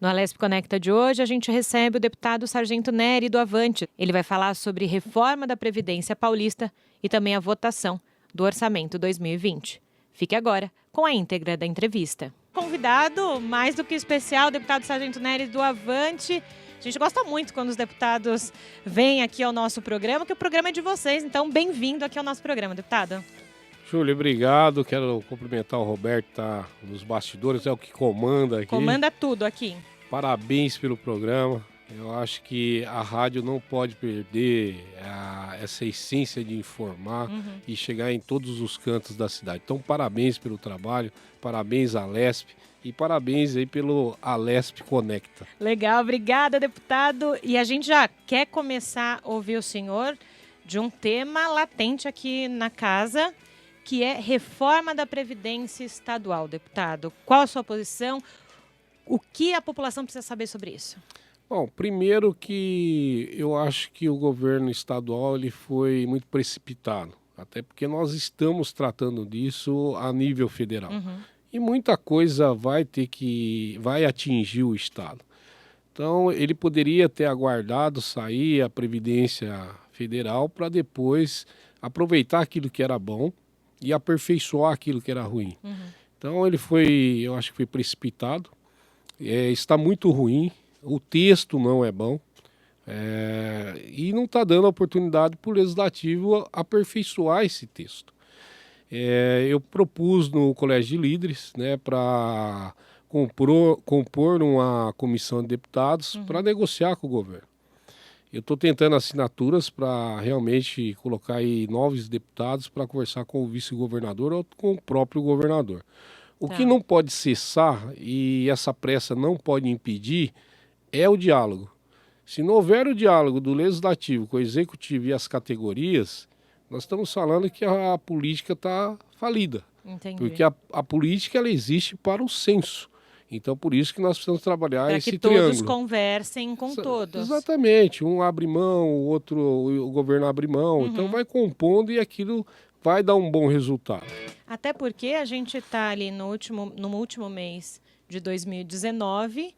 No Alesp Conecta de hoje, a gente recebe o deputado Sargento Nery do Avante. Ele vai falar sobre reforma da Previdência Paulista e também a votação do Orçamento 2020. Fique agora com a íntegra da entrevista. Convidado mais do que especial, o deputado Sargento Nery do Avante. A gente gosta muito quando os deputados vêm aqui ao nosso programa, que o programa é de vocês. Então, bem-vindo aqui ao nosso programa, deputado. Júlio, obrigado. Quero cumprimentar o Roberto, que está nos bastidores, é o que comanda aqui. Comanda tudo aqui. Parabéns pelo programa. Eu acho que a rádio não pode perder essa essência de informar e chegar em todos os cantos da cidade. Então, parabéns pelo trabalho, parabéns à Alesp e parabéns aí pelo Alesp Conecta. Legal, obrigada, deputado. E a gente já quer começar a ouvir o senhor de um tema latente aqui na casa, que é reforma da Previdência Estadual, deputado. Qual a sua posição? O que a população precisa saber sobre isso? Bom, primeiro que eu acho que o governo estadual ele foi muito precipitado, até porque nós estamos tratando disso a nível federal. E muita coisa vai atingir o estado. Então, ele poderia ter aguardado sair a Previdência Federal para depois aproveitar aquilo que era bom e aperfeiçoar aquilo que era ruim. Então, eu acho que foi precipitado. Está muito ruim, o texto não é bom e não está dando a oportunidade para o Legislativo aperfeiçoar esse texto. Eu propus no Colégio de Líderes, para compor uma comissão de deputados para negociar com o governo. Eu estou tentando assinaturas para realmente colocar aí novos deputados para conversar com o vice-governador ou com o próprio governador. O que não pode cessar e essa pressa não pode impedir é o diálogo. Se não houver o diálogo do Legislativo com o Executivo e as categorias, nós estamos falando que a política está falida. Entendi. Porque a política ela existe para o censo. Então, por isso que nós precisamos trabalhar esse triângulo. Para que todos triângulo. conversem com todos. Exatamente. Um abre mão, o governo abre mão. Então, vai compondo e aquilo vai dar um bom resultado. Até porque a gente está ali no último mês de 2019,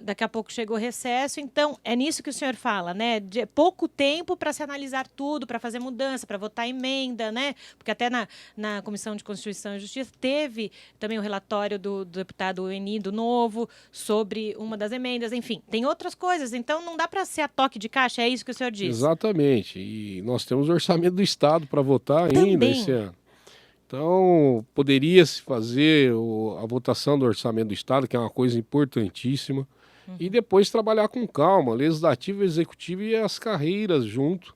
daqui a pouco chegou o recesso, então é nisso que o senhor fala, né? De pouco tempo para se analisar tudo, para fazer mudança, para votar emenda, né? Porque até na Comissão de Constituição e Justiça teve também o relatório do deputado Eni do Novo sobre uma das emendas, enfim, tem outras coisas, então não dá para ser a toque de caixa, é isso que o senhor diz? Exatamente, e nós temos o orçamento do Estado para votar ainda esse ano. Então, poderia-se fazer a votação do orçamento do Estado, que é uma coisa importantíssima, e depois trabalhar com calma, legislativo, executivo e as carreiras junto,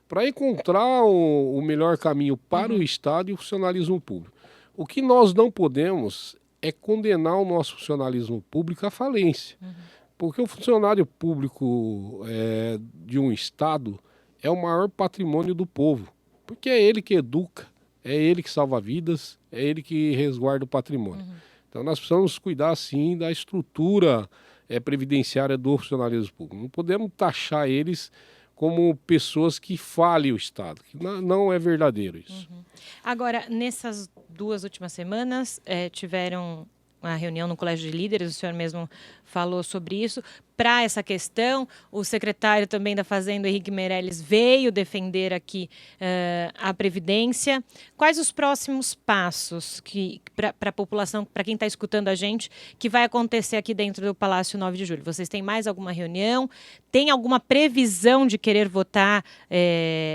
para encontrar o melhor caminho para o Estado e o funcionalismo público. O que nós não podemos é condenar o nosso funcionalismo público à falência, porque o funcionário público de um Estado é o maior patrimônio do povo, porque é ele que educa, é ele que salva vidas, é ele que resguarda o patrimônio. Então nós precisamos cuidar sim da estrutura previdenciária do funcionalismo público. Não podemos taxar eles como pessoas que falem o Estado, que não é verdadeiro isso. Agora, nessas 2 últimas semanas, tiveram uma reunião no Colégio de Líderes, o senhor mesmo falou sobre isso. Para essa questão, o secretário também da Fazenda, Henrique Meirelles, veio defender aqui a Previdência. Quais os próximos passos para a população, para quem está escutando a gente, que vai acontecer aqui dentro do Palácio 9 de Julho? Vocês têm mais alguma reunião? Tem alguma previsão de querer votar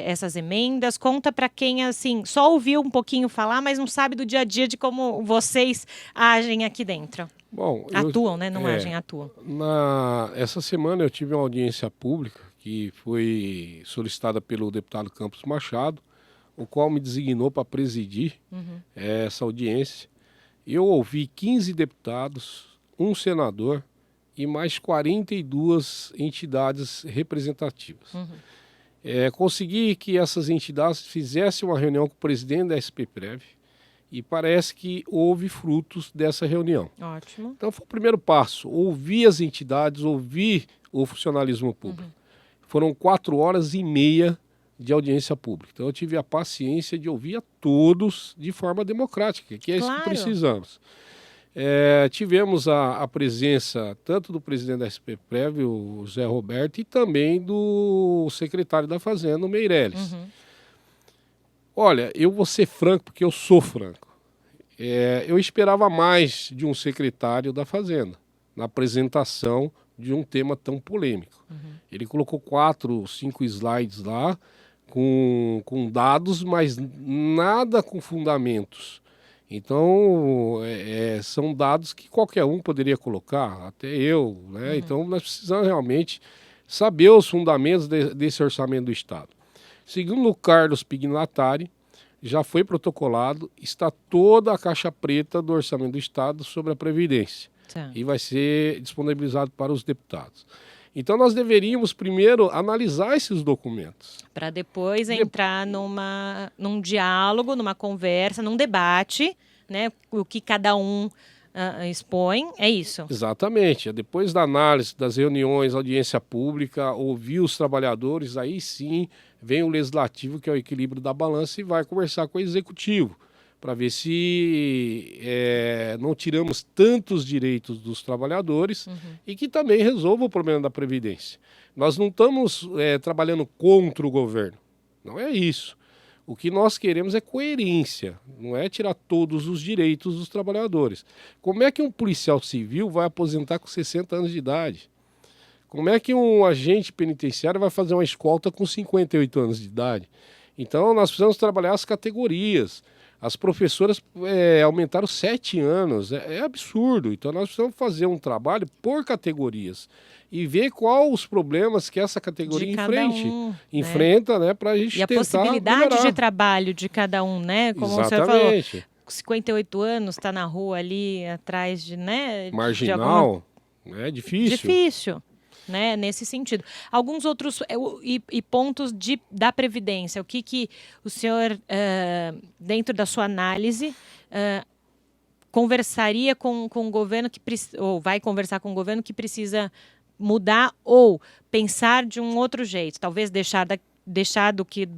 essas emendas? Conta para quem assim só ouviu um pouquinho falar, mas não sabe do dia a dia de como vocês agem aqui dentro. Bom, atuam, né? Não agem, atuam. Essa semana eu tive uma audiência pública que foi solicitada pelo deputado Campos Machado, o qual me designou para presidir essa audiência. Eu ouvi 15 deputados, um senador e mais 42 entidades representativas. Consegui que essas entidades fizessem uma reunião com o presidente da SPPrev, e parece que houve frutos dessa reunião. Ótimo. Então foi o primeiro passo, ouvir as entidades, ouvir o funcionalismo público. Foram 4h30 de audiência pública. Então eu tive a paciência de ouvir a todos de forma democrática, que é isso que precisamos. Tivemos a presença tanto do presidente da SPPrev, o Zé Roberto, e também do secretário da Fazenda, o Meirelles. Olha, eu vou ser franco, porque eu sou franco. Eu esperava mais de um secretário da Fazenda, na apresentação de um tema tão polêmico. Ele colocou 4, 5 slides lá, com dados, mas nada com fundamentos. Então, são dados que qualquer um poderia colocar, até eu, né? Então, nós precisamos realmente saber os fundamentos desse orçamento do Estado. Segundo o Carlos Pignatari, já foi protocolado, está toda a caixa preta do orçamento do Estado sobre a Previdência. Tá. E vai ser disponibilizado para os deputados. Então, nós deveríamos primeiro analisar esses documentos. Para depois entrar num diálogo, numa conversa, num debate, né? O que cada um expõe, é isso. Exatamente. Depois da análise, das reuniões, audiência pública, ouvir os trabalhadores, aí sim vem o legislativo, que é o equilíbrio da balança, e vai conversar com o executivo, para ver se não tiramos tantos direitos dos trabalhadores e que também resolva o problema da Previdência. Nós não estamos trabalhando contra o governo, não é isso. O que nós queremos é coerência, não é tirar todos os direitos dos trabalhadores. Como é que um policial civil vai aposentar com 60 anos de idade? Como é que um agente penitenciário vai fazer uma escolta com 58 anos de idade? Então, nós precisamos trabalhar as categorias. As professoras aumentaram 7 anos, é absurdo. Então nós precisamos fazer um trabalho por categorias e ver quais os problemas que essa categoria enfrenta, né, para a gente tentar E a possibilidade melhorar. de trabalho de cada um, né? Como Exatamente. o senhor falou, 58 anos, está na rua ali atrás de, né? Marginal, é difícil. Difícil. Né, nesse sentido. Alguns outros e pontos da Previdência. O que o senhor, dentro da sua análise, conversaria com o governo ou vai conversar com o governo que precisa mudar ou pensar de um outro jeito? Talvez deixar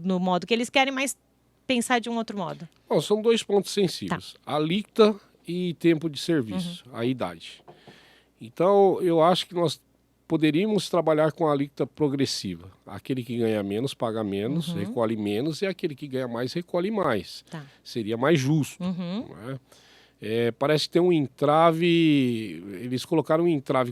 no modo que eles querem, mas pensar de um outro modo. Bom, são 2 pontos sensíveis. Tá. Alíquota e tempo de serviço, a idade. Então, eu acho que nós poderíamos trabalhar com a alíquota progressiva. Aquele que ganha menos, paga menos, recolhe menos, e aquele que ganha mais, recolhe mais. Tá. Seria mais justo. Né? Parece que tem um entrave, eles colocaram um entrave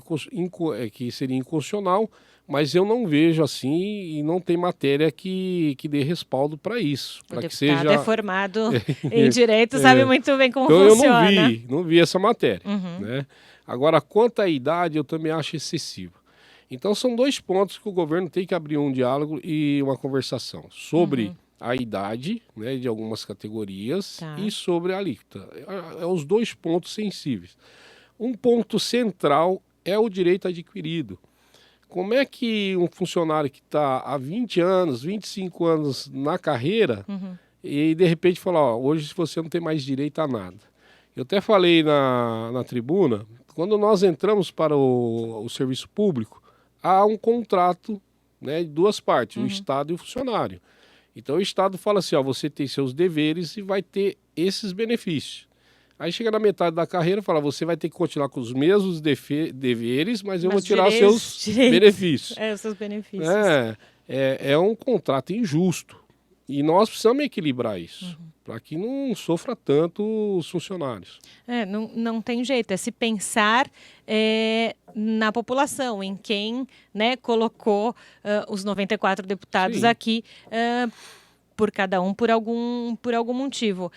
que seria inconstitucional, mas eu não vejo assim e não tem matéria que dê respaldo para isso. O deputado que seja é formado em Direito, sabe muito bem como então funciona. Eu não vi essa matéria. Né? Agora, quanto à idade, eu também acho excessivo. Então, são 2 pontos que o governo tem que abrir um diálogo e uma conversação sobre a idade, né, de algumas categorias e sobre a alíquota. Os 2 pontos sensíveis. Um ponto central é o direito adquirido. Como é que um funcionário que está há 20 anos, 25 anos na carreira e de repente fala, ó, hoje você não tem mais direito a nada. Eu até falei na tribuna, quando nós entramos para o serviço público, há um contrato, né, de 2 partes, o Estado e o funcionário. Então o Estado fala assim, ó, você tem seus deveres e vai ter esses benefícios. Aí chega na metade da carreira e fala, você vai ter que continuar com os mesmos deveres, mas eu vou tirar seus benefícios. Os seus benefícios. É um contrato injusto. E nós precisamos equilibrar isso, para que não sofra tanto os funcionários. Não tem jeito, é se pensar na população, em quem, né, colocou os 94 deputados aqui, por cada um, por algum motivo.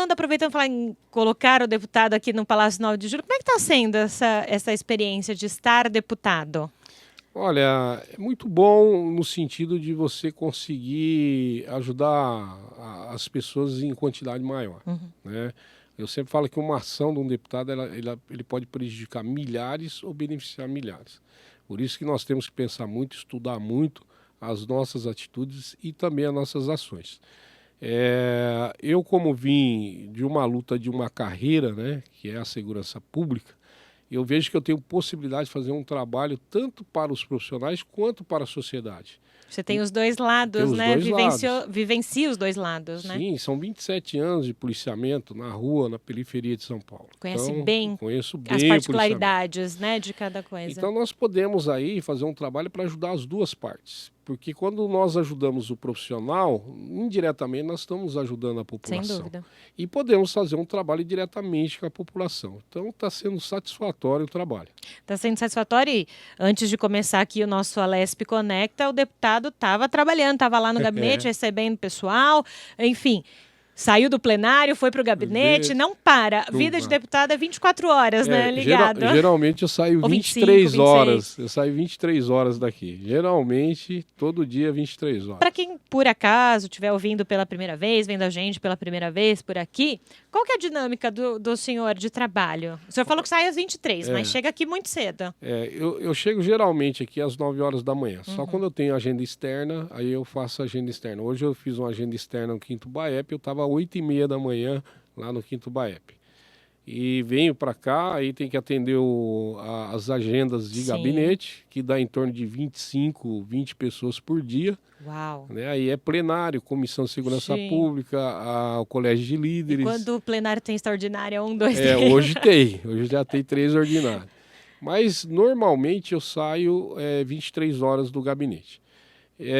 Aproveitando falar em colocar o deputado aqui no Palácio 9 de Julho, como é que está sendo essa experiência de estar deputado? Olha, é muito bom no sentido de você conseguir ajudar as pessoas em quantidade maior. Né? Eu sempre falo que uma ação de um deputado ele pode prejudicar milhares ou beneficiar milhares. Por isso que nós temos que pensar muito, estudar muito as nossas atitudes e também as nossas ações. Eu, como vim de uma luta de uma carreira, né, que é a segurança pública, eu vejo que eu tenho possibilidade de fazer um trabalho tanto para os profissionais quanto para a sociedade. Você tem os dois lados, os né? dois lados. Vivencia os dois lados, né? Sim, são 27 anos de policiamento na rua, na periferia de São Paulo. Conhece Então, bem conheço bem as o particularidades, né, de cada coisa. Então nós podemos aí fazer um trabalho para ajudar as duas partes. Porque quando nós ajudamos o profissional, indiretamente nós estamos ajudando a população. Sem dúvida. E podemos fazer um trabalho diretamente com a população. Então está sendo satisfatório o trabalho. Está sendo satisfatório e antes de começar aqui o nosso Alesp Conecta, o deputado estava trabalhando, estava lá no gabinete recebendo pessoal, enfim... Saiu do plenário, foi para o gabinete, não para. Vida de deputado é 24 horas, né, ligado. Geralmente eu saio 23 horas. Eu saio 23 horas daqui. Geralmente, todo dia, 23 horas. Para quem, por acaso, estiver ouvindo pela primeira vez, vendo a gente pela primeira vez por aqui, qual que é a dinâmica do senhor de trabalho? O senhor falou que sai às 23, mas chega aqui muito cedo. Eu chego geralmente aqui às 9 horas da manhã. Só quando eu tenho agenda externa, aí eu faço agenda externa. Hoje eu fiz uma agenda externa no Quinto Baep, eu estava 8h30 da manhã lá no Quinto Baep. E venho para cá, aí tem que atender as agendas de gabinete, que dá em torno de 25, 20 pessoas por dia. Uau! Né? Aí é plenário, Comissão de Segurança Pública, o Colégio de Líderes. E quando o plenário tem extraordinário, é 1, 2, 3? Hoje tem. Hoje já tem 3 ordinários. Mas normalmente eu saio 23 horas do gabinete.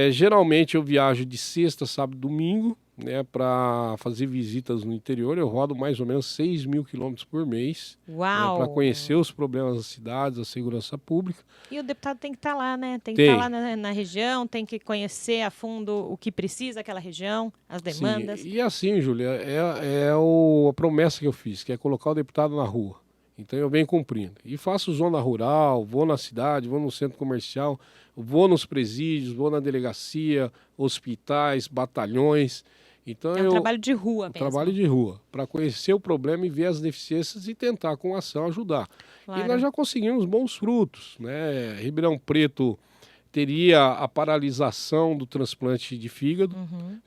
Geralmente eu viajo de sexta, sábado e domingo, né, para fazer visitas no interior. Eu rodo mais ou menos 6 mil quilômetros por mês. Uau! Para conhecer os problemas das cidades, a segurança pública. E o deputado tem que estar lá, né? Tem que estar lá na região, tem que conhecer a fundo o que precisa aquela região, as demandas. Sim. E assim, Júlia, a promessa que eu fiz, que é colocar o deputado na rua. Então eu venho cumprindo. E faço zona rural, vou na cidade, vou no centro comercial, vou nos presídios, vou na delegacia, hospitais, batalhões. Então é um trabalho de rua mesmo. Trabalho de rua, para conhecer o problema e ver as deficiências e tentar com ação ajudar. Claro. E nós já conseguimos bons frutos, né? Ribeirão Preto teria a paralisação do transplante de fígado,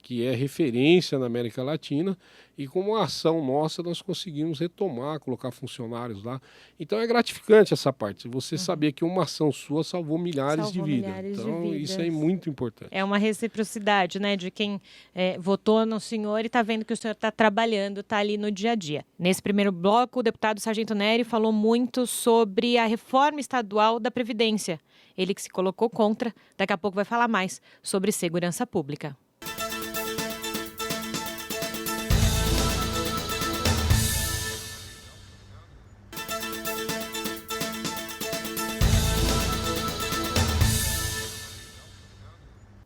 que é referência na América Latina, e com uma ação nossa nós conseguimos retomar, colocar funcionários lá. Então é gratificante essa parte, você saber que uma ação sua salvou milhares de vidas. Então isso é muito importante. É uma reciprocidade, né, de quem votou no senhor e está vendo que o senhor está trabalhando, está ali no dia a dia. Nesse primeiro bloco, o deputado Sargento Nery falou muito sobre a reforma estadual da Previdência. Ele que se colocou contra, daqui a pouco vai falar mais sobre segurança pública.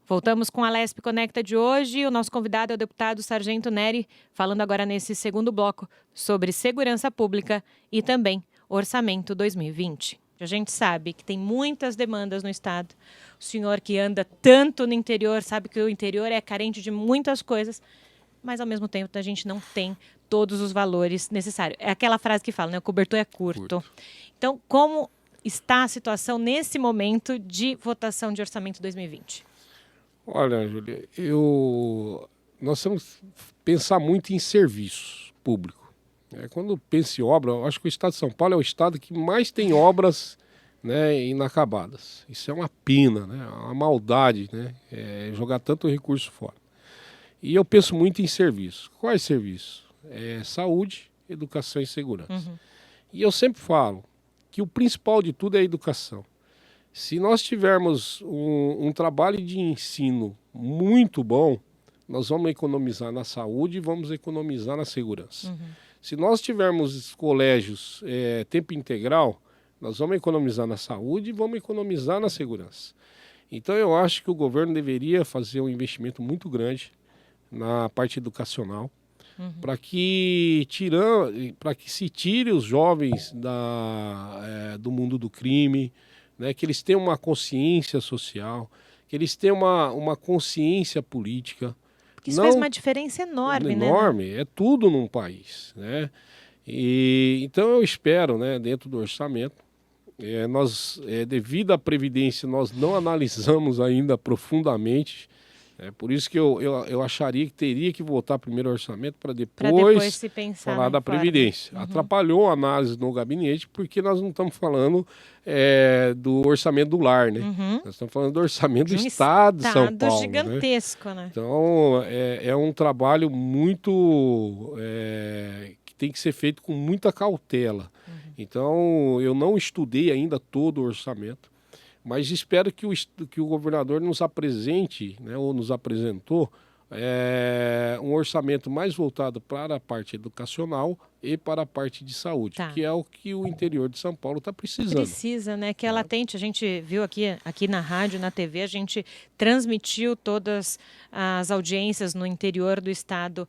Voltamos com a Alesp Conecta de hoje. O nosso convidado é o deputado Sargento Nery, falando agora nesse segundo bloco sobre segurança pública e também orçamento 2020. A gente sabe que tem muitas demandas no estado. O senhor que anda tanto no interior sabe que o interior é carente de muitas coisas, mas ao mesmo tempo a gente não tem todos os valores necessários. É aquela frase que fala, né? O cobertor é curto. Então, como está a situação nesse momento de votação de orçamento 2020? Olha, Júlia, nós temos que pensar muito em serviços públicos. Quando pensa em obra, eu acho que o estado de São Paulo é o estado que mais tem obras, né, inacabadas. Isso é uma pena, né, uma maldade, né, jogar tanto recurso fora. E eu penso muito em serviços. Quais serviços? Saúde, educação e segurança. E eu sempre falo que o principal de tudo é a educação. Se nós tivermos um trabalho de ensino muito bom, nós vamos economizar na saúde e vamos economizar na segurança. Se nós tivermos colégios tempo integral, nós vamos economizar na saúde e vamos economizar na segurança. Então eu acho que o governo deveria fazer um investimento muito grande na parte educacional, para que se tire os jovens do mundo do crime, né, que eles tenham uma consciência social, que eles tenham uma consciência política. Isso faz uma diferença enorme, né? Enorme, é tudo num país, né? Então eu espero, né, dentro do orçamento, devido à Previdência, nós não analisamos ainda profundamente É por isso que eu acharia que teria que votar primeiro o orçamento para depois se pensar falar da reforma. Previdência. Atrapalhou a análise no gabinete porque nós não estamos falando do orçamento do lar, né? Nós estamos falando do orçamento do Estado de São Paulo. Gigantesco, né? Então, é um trabalho muito... que tem que ser feito com muita cautela. Então, eu não estudei ainda todo o orçamento, mas espero que o governador nos apresente, né, ou nos apresentou, um orçamento mais voltado para a parte educacional e para a parte de saúde, que é o que o interior de São Paulo está precisando. Precisa, né? Que é latente. A gente viu aqui na rádio, na TV, a gente transmitiu todas as audiências no interior do estado,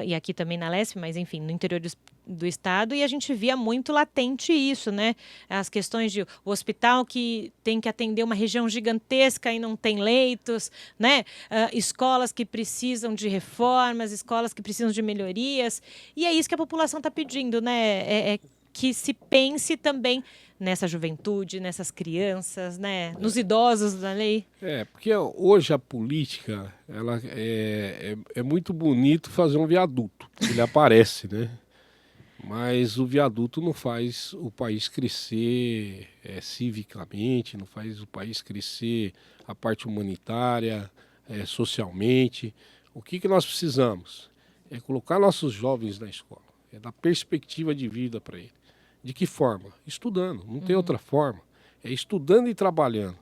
e aqui também na Lesp, mas enfim, no interior do estado, e a gente via muito latente isso, né? As questões de o hospital que tem que atender uma região gigantesca e não tem leitos, né? Escolas que precisam de reformas, escolas que precisam de melhorias, e é isso que a população está pedindo, né? Que se pense também nessa juventude, nessas crianças, né? Nos idosos da lei. Porque hoje a política, ela é muito bonito fazer um viaduto, ele aparece, né? Mas o viaduto não faz o país crescer civicamente, não faz o país crescer a parte humanitária, socialmente. O que nós precisamos? É colocar nossos jovens na escola, é dar perspectiva de vida para eles. De que forma? Estudando, não tem outra forma. É estudando e trabalhando.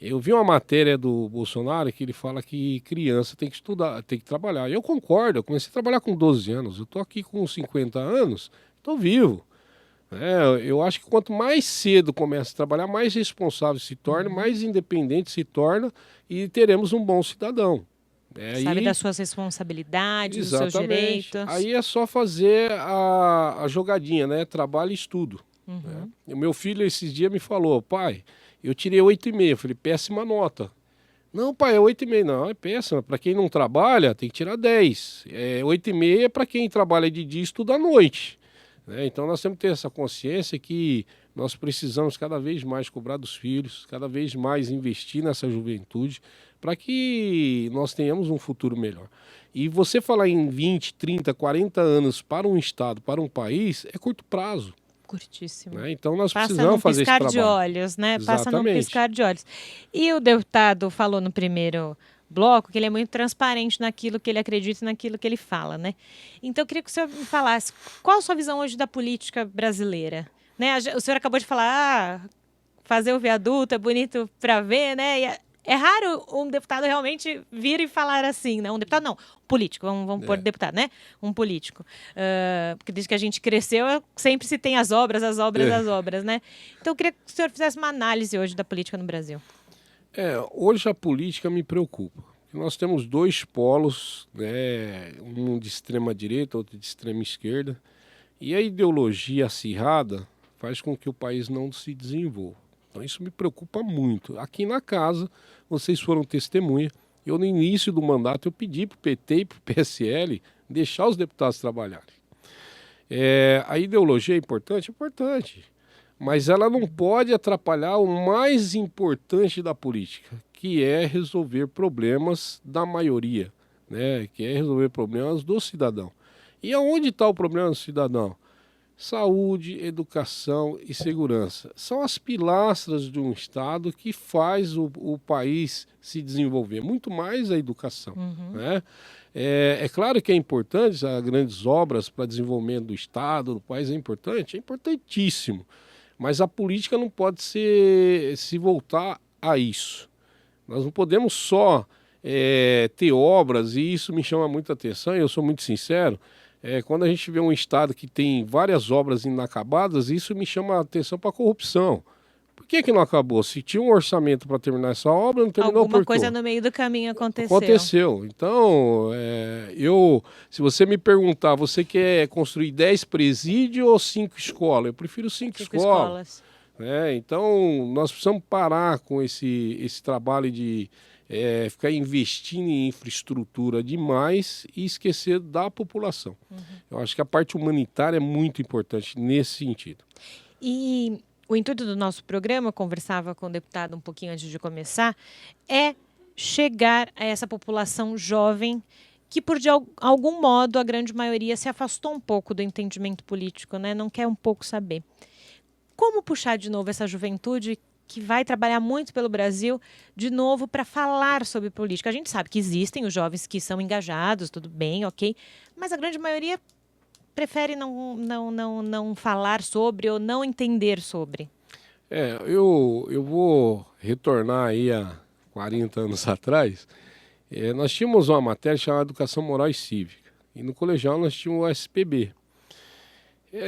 Eu vi uma matéria do Bolsonaro que ele fala que criança tem que estudar, tem que trabalhar. Eu concordo, eu comecei a trabalhar com 12 anos, eu estou aqui com 50 anos, estou vivo. Eu acho que quanto mais cedo começa a trabalhar, mais responsável se torna, mais independente se torna e teremos um bom cidadão. Sabe das suas responsabilidades, dos seus direitos. Aí é só fazer a jogadinha, né? Trabalho e estudo. Né? O meu filho esses dias me falou, pai, eu tirei 8,5. Eu falei, péssima nota. Não, pai, é 8,5. Não, é péssima. Para quem não trabalha, tem que tirar 10. 8,5 é para quem trabalha de dia e estuda à noite. Né? Então nós temos que ter essa consciência que nós precisamos cada vez mais cobrar dos filhos, cada vez mais investir nessa juventude, para que nós tenhamos um futuro melhor. E você falar em 20, 30, 40 anos para um estado, para um país, é curto prazo. Curtíssimo. Né? Então nós precisamos fazer esse trabalho. Passa num piscar de olhos, né? Exatamente. Passa num piscar de olhos. E o deputado falou no primeiro bloco que ele é muito transparente naquilo que ele acredita e naquilo que ele fala, né? Então eu queria que o senhor me falasse qual a sua visão hoje da política brasileira, né? O senhor acabou de falar, fazer o viaduto é bonito para ver, né? E é raro um deputado realmente vir e falar assim, né? Um deputado não, político, vamos pôr deputado, né? Um político. Porque desde que a gente cresceu, sempre se tem as obras, né? Então eu queria que o senhor fizesse uma análise hoje da política no Brasil. Hoje a política me preocupa. Nós temos dois polos, né? Um de extrema direita, outro de extrema esquerda. E a ideologia acirrada faz com que o país não se desenvolva. Então isso me preocupa muito. Aqui na casa, vocês foram testemunha. Eu, no início do mandato, eu pedi para o PT e para o PSL deixar os deputados trabalharem. A ideologia é importante? Importante. Mas ela não pode atrapalhar o mais importante da política, que é resolver problemas da maioria, né? Que é resolver problemas do cidadão. E aonde está o problema do cidadão? Saúde, educação e segurança. São as pilastras de um Estado que faz o país se desenvolver, muito mais a educação. Né? É claro que é importante, as grandes obras para desenvolvimento do Estado, do país é importantíssimo, mas a política não pode se voltar a isso. Nós não podemos só ter obras, e isso me chama muita atenção, e eu sou muito sincero. Quando a gente vê um estado que tem várias obras inacabadas, isso me chama a atenção para a corrupção. Por que não acabou? Se tinha um orçamento para terminar essa obra, não terminou por quê? Alguma coisa no meio do caminho aconteceu. Aconteceu. Então, se você me perguntar, você quer construir 10 presídios ou 5 escolas? Eu prefiro 5 escolas. Então, nós precisamos parar com esse trabalho de ficar investindo em infraestrutura demais e esquecer da população. Eu acho que a parte humanitária é muito importante nesse sentido. E o intuito do nosso programa, eu conversava com o deputado um pouquinho antes de começar, é chegar a essa população jovem que, por de algum modo, a grande maioria se afastou um pouco do entendimento político, né? Não quer um pouco saber. Como puxar de novo essa juventude que vai trabalhar muito pelo Brasil, de novo, para falar sobre política? A gente sabe que existem os jovens que são engajados, tudo bem, ok, mas a grande maioria prefere não falar sobre ou não entender sobre. Eu vou retornar aí a 40 anos atrás. Nós tínhamos uma matéria chamada Educação Moral e Cívica, e no colegial nós tínhamos o SPB.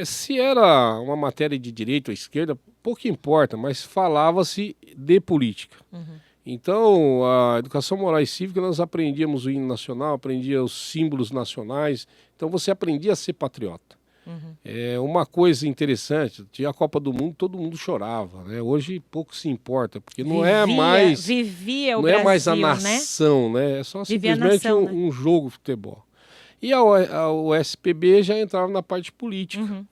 Se era uma matéria de direita ou esquerda, pouco importa, mas falava-se de política. Então, a educação moral e cívica, nós aprendíamos o hino nacional, aprendia os símbolos nacionais, então você aprendia a ser patriota. Uma coisa interessante, tinha a Copa do Mundo, todo mundo chorava, né? Hoje pouco se importa, porque não é mais a nação, né? É só simplesmente um jogo de futebol. E o SPB já entrava na parte política.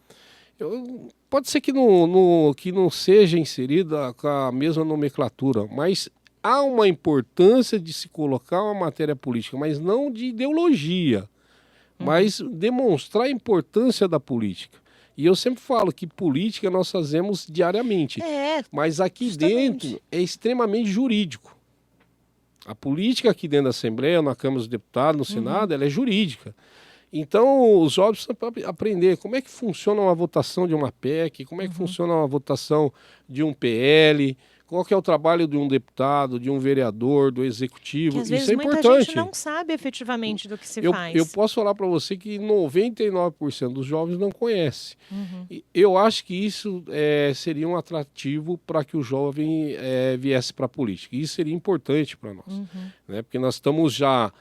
Pode ser que não seja inserida com a mesma nomenclatura, mas há uma importância de se colocar uma matéria política, mas não de ideologia, mas demonstrar a importância da política. E eu sempre falo que política nós fazemos diariamente, mas aqui dentro é extremamente jurídico. A política aqui dentro da Assembleia, na Câmara dos Deputados, no Senado, ela é jurídica. Então, os jovens precisam aprender como é que funciona uma votação de uma PEC, como é que funciona uma votação de um PL, qual que é o trabalho de um deputado, de um vereador, do executivo. Que às vezes isso é muita importante. gente não sabe efetivamente do que se faz. Eu posso falar para você que 99% dos jovens não conhece. E eu acho que isso seria um atrativo para que o jovem viesse para a política. Isso seria importante para nós, né? Porque nós estamos já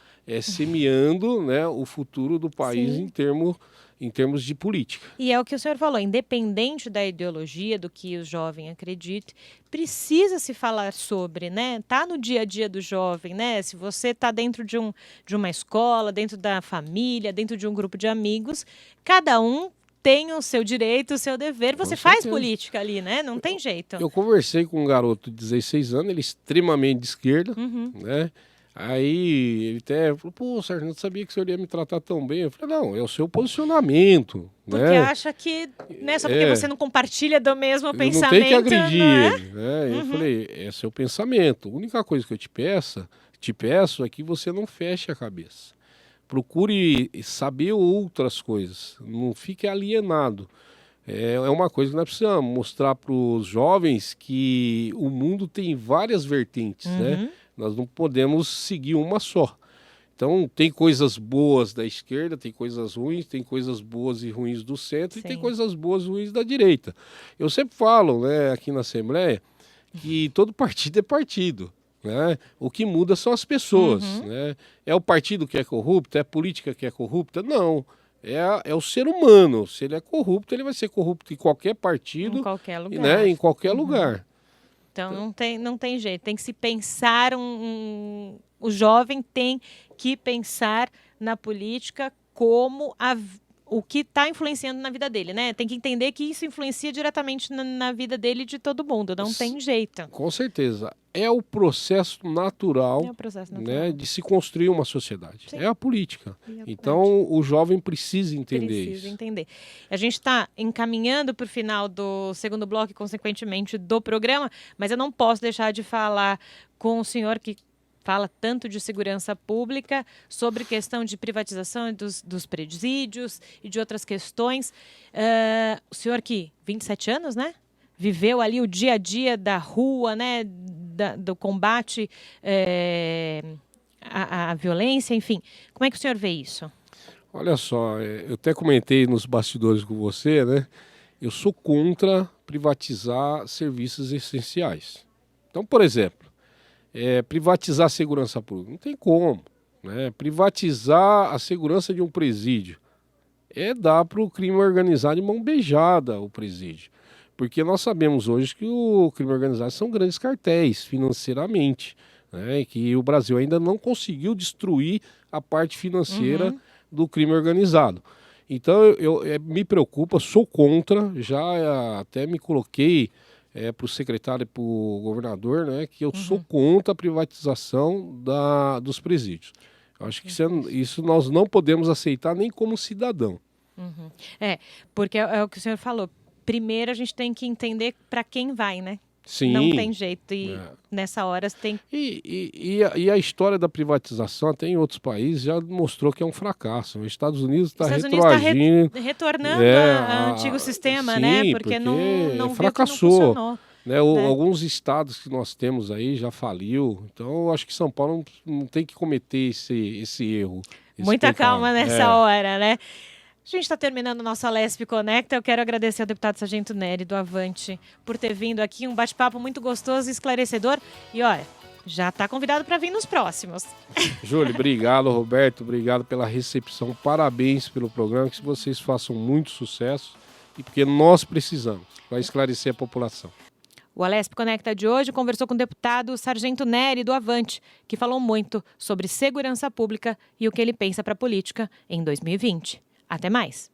semeando, né, o futuro do país em termos de política. E é o que o senhor falou, independente da ideologia, do que o jovem acredite, precisa se falar sobre, né? Tá no dia a dia do jovem, né? Se você está dentro de uma escola, dentro da família, dentro de um grupo de amigos, cada um tem o seu direito, o seu dever. Você faz política ali, né? Não tem jeito. Eu conversei com um garoto de 16 anos, ele é extremamente de esquerda, né? Aí ele até falou, pô, Sérgio, não sabia que o senhor ia me tratar tão bem. Eu falei, não, é o seu posicionamento. Porque acha que, né, só porque você não compartilha do mesmo pensamento. Não tem que agredir né? ele. Né? Eu falei, é seu pensamento. A única coisa que eu te peço é que você não feche a cabeça. Procure saber outras coisas. Não fique alienado. É uma coisa que nós precisamos mostrar para os jovens que o mundo tem várias vertentes, né? Nós não podemos seguir uma só. Então, tem coisas boas da esquerda, tem coisas ruins, tem coisas boas e ruins do centro, e tem coisas boas e ruins da direita. Eu sempre falo, né, aqui na Assembleia, que todo partido é partido. Né? O que muda são as pessoas. Né? É o partido que é corrupto? É a política que é corrupta? Não. É o ser humano. Se ele é corrupto, ele vai ser corrupto em qualquer partido. Em qualquer lugar. Né? Em qualquer lugar. Então não tem jeito, tem que se pensar, o jovem tem que pensar na política como o que está influenciando na vida dele, né? Tem que entender que isso influencia diretamente na vida dele e de todo mundo, não tem jeito. Com certeza. É o processo natural, né, de se construir uma sociedade. Sim. É a política. Então, o jovem precisa entender isso. Precisa entender. A gente está encaminhando para o final do segundo bloco e, consequentemente, do programa, mas eu não posso deixar de falar com o senhor que fala tanto de segurança pública, sobre questão de privatização dos presídios e de outras questões. O senhor que, 27 anos, né? Viveu ali o dia a dia da rua, né? Do combate à violência, enfim. Como é que o senhor vê isso? Olha só, eu até comentei nos bastidores com você, né? Eu sou contra privatizar serviços essenciais. Então, por exemplo, privatizar a segurança pública. Não tem como. Né? Privatizar a segurança de um presídio é dar para o crime organizado de mão beijada o presídio. Porque nós sabemos hoje que o crime organizado são grandes cartéis financeiramente, né? E que o Brasil ainda não conseguiu destruir a parte financeira do crime organizado. Então eu me preocupa, sou contra, já até me coloquei para o secretário e para o governador, né, que eu sou contra a privatização dos presídios. Eu acho que isso nós não podemos aceitar nem como cidadão. Porque é o que o senhor falou. Primeiro a gente tem que entender para quem vai, né? Sim. Não tem jeito. E nessa hora tem... E a história da privatização, até em outros países, já mostrou que é um fracasso. Os Estados Unidos está retroagindo. Retornando ao antigo sistema, sim, né? Porque não fracassou. Viu que não funcionou. Né? Alguns estados que nós temos aí já faliu. Então, eu acho que São Paulo não tem que cometer esse erro. Muita calma nessa hora, né? A gente está terminando o nosso Alesp Conecta. Eu quero agradecer ao deputado Sargento Nery, do Avante, por ter vindo aqui. Um bate-papo muito gostoso e esclarecedor. E, olha, já está convidado para vir nos próximos. Júlio, obrigado. Roberto, obrigado pela recepção. Parabéns pelo programa. Que vocês façam muito sucesso. E porque nós precisamos para esclarecer a população. O Alesp Conecta de hoje conversou com o deputado Sargento Nery, do Avante, que falou muito sobre segurança pública e o que ele pensa para a política em 2020. Até mais!